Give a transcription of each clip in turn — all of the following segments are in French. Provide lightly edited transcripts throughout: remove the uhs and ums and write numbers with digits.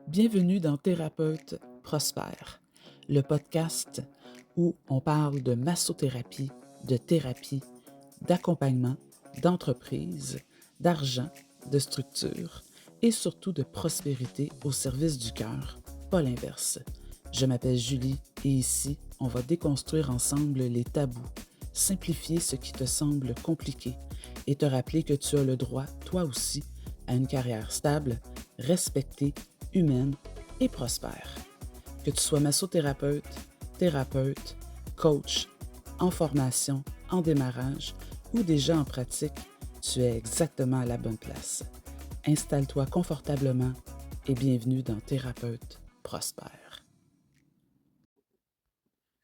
Bienvenue dans Thérapeute Prospère, le podcast où on parle de massothérapie, de thérapie, d'accompagnement, d'entreprise, d'argent, de structure et surtout de prospérité au service du cœur, pas l'inverse. Je m'appelle Julie et ici, on va déconstruire ensemble les tabous, simplifier ce qui te semble compliqué et te rappeler que tu as le droit, toi aussi, à une carrière stable, respectée, humaine et prospère. Que tu sois massothérapeute, thérapeute, coach, en formation, en démarrage ou déjà en pratique, tu es exactement à la bonne place. Installe-toi confortablement et bienvenue dans Thérapeute Prospère.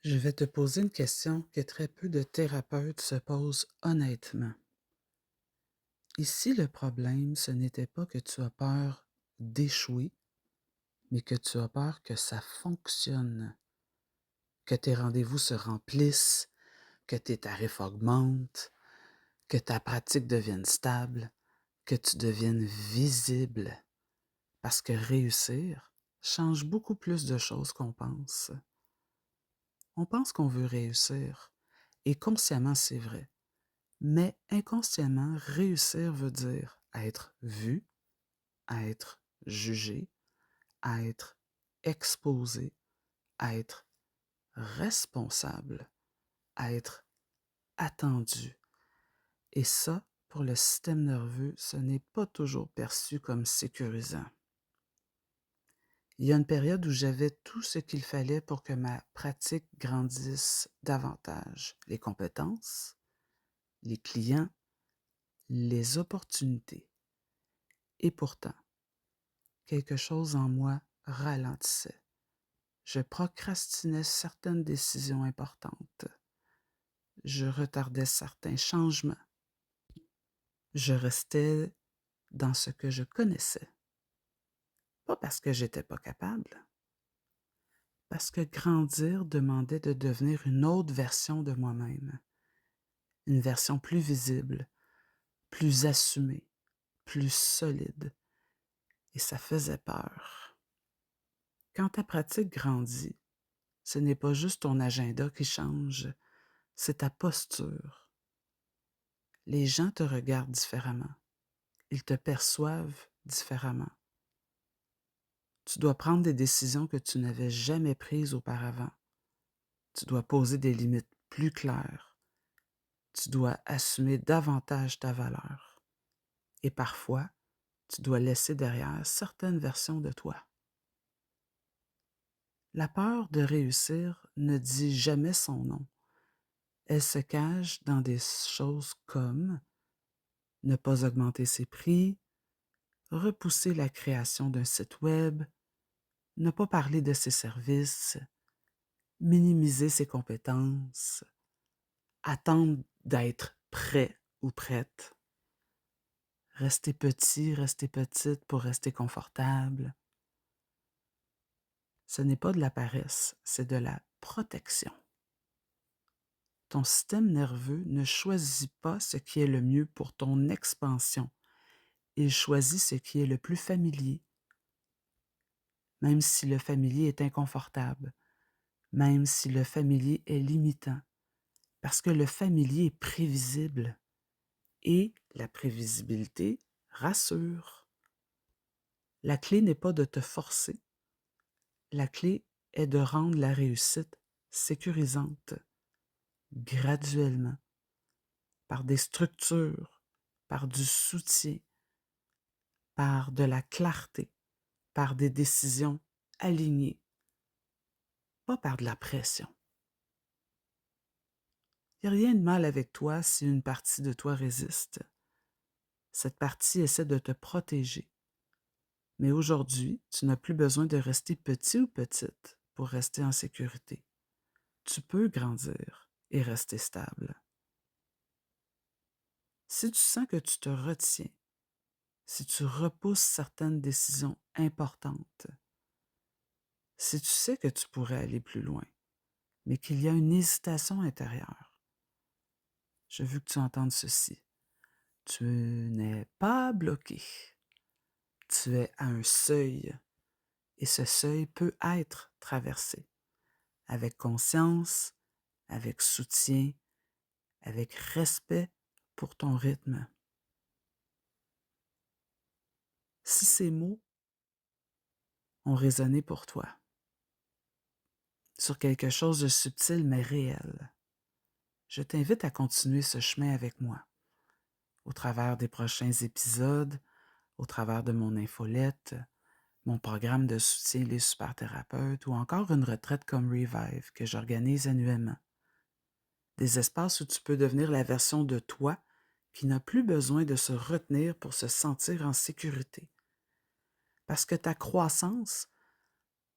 Je vais te poser une question que très peu de thérapeutes se posent honnêtement. Ici, le problème, ce n'était pas que tu as peur d'échouer, mais que tu as peur que ça fonctionne, que tes rendez-vous se remplissent, que tes tarifs augmentent, que ta pratique devienne stable, que tu deviennes visible. Parce que réussir change beaucoup plus de choses qu'on pense. On pense qu'on veut réussir, et consciemment c'est vrai. Mais inconsciemment, réussir veut dire être vu, à être jugé, à être exposé, à être responsable, à être attendu. Et ça, pour le système nerveux, ce n'est pas toujours perçu comme sécurisant. Il y a une période où j'avais tout ce qu'il fallait pour que ma pratique grandisse davantage. Les compétences, les clients, les opportunités. Et pourtant, quelque chose en moi ralentissait. Je procrastinais certaines décisions importantes. Je retardais certains changements. Je restais dans ce que je connaissais. Pas parce que j'étais pas capable, parce que grandir demandait de devenir une autre version de moi-même, une version plus visible, plus assumée, plus solide, et ça faisait peur. Quand ta pratique grandit, ce n'est pas juste ton agenda qui change, c'est ta posture. Les gens te regardent différemment, ils te perçoivent différemment. Tu dois prendre des décisions que tu n'avais jamais prises auparavant. Tu dois poser des limites plus claires. Tu dois assumer davantage ta valeur. Et parfois, tu dois laisser derrière certaines versions de toi. La peur de réussir ne dit jamais son nom. Elle se cache dans des choses comme ne pas augmenter ses prix, repousser la création d'un site web, ne pas parler de ses services, minimiser ses compétences, attendre d'être prêt ou prête, rester petit, rester petite pour rester confortable. Ce n'est pas de la paresse, c'est de la protection. Ton système nerveux ne choisit pas ce qui est le mieux pour ton expansion. Il choisit ce qui est le plus familier, même si le familier est inconfortable, même si le familier est limitant, parce que le familier est prévisible et la prévisibilité rassure. La clé n'est pas de te forcer, la clé est de rendre la réussite sécurisante, graduellement, par des structures, par du soutien, par de la clarté, par des décisions alignées, pas par de la pression. Il n'y a rien de mal avec toi si une partie de toi résiste. Cette partie essaie de te protéger. Mais aujourd'hui, tu n'as plus besoin de rester petit ou petite pour rester en sécurité. Tu peux grandir et rester stable. Si tu sens que tu te retiens, si tu repousses certaines décisions importantes, si tu sais que tu pourrais aller plus loin, mais qu'il y a une hésitation intérieure, je veux que tu entendes ceci. Tu n'es pas bloqué. Tu es à un seuil Et ce seuil peut être traversé avec conscience, avec soutien, avec respect pour ton rythme. Si ces mots ont résonné pour toi, sur quelque chose de subtil mais réel, je t'invite à continuer ce chemin avec moi, au travers des prochains épisodes, au travers de mon infolette, mon programme de soutien Les Super Thérapeutes ou encore une retraite comme Revive que j'organise annuellement. Des espaces où tu peux devenir la version de toi qui n'a plus besoin de se retenir pour se sentir en sécurité. Parce que ta croissance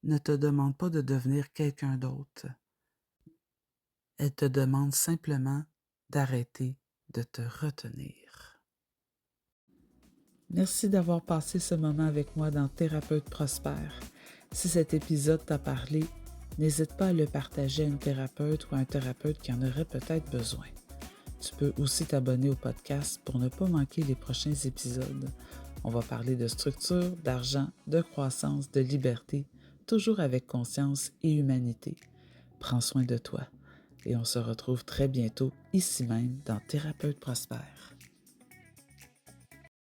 ne te demande pas de devenir quelqu'un d'autre. Elle te demande simplement d'arrêter de te retenir. Merci d'avoir passé ce moment avec moi dans Thérapeute Prospère. Si cet épisode t'a parlé, n'hésite pas à le partager à une thérapeute ou à un thérapeute qui en aurait peut-être besoin. Tu peux aussi t'abonner au podcast pour ne pas manquer les prochains épisodes. On va parler de structure, d'argent, de croissance, de liberté, toujours avec conscience et humanité. Prends soin de toi et on se retrouve très bientôt ici même dans Thérapeute Prospère.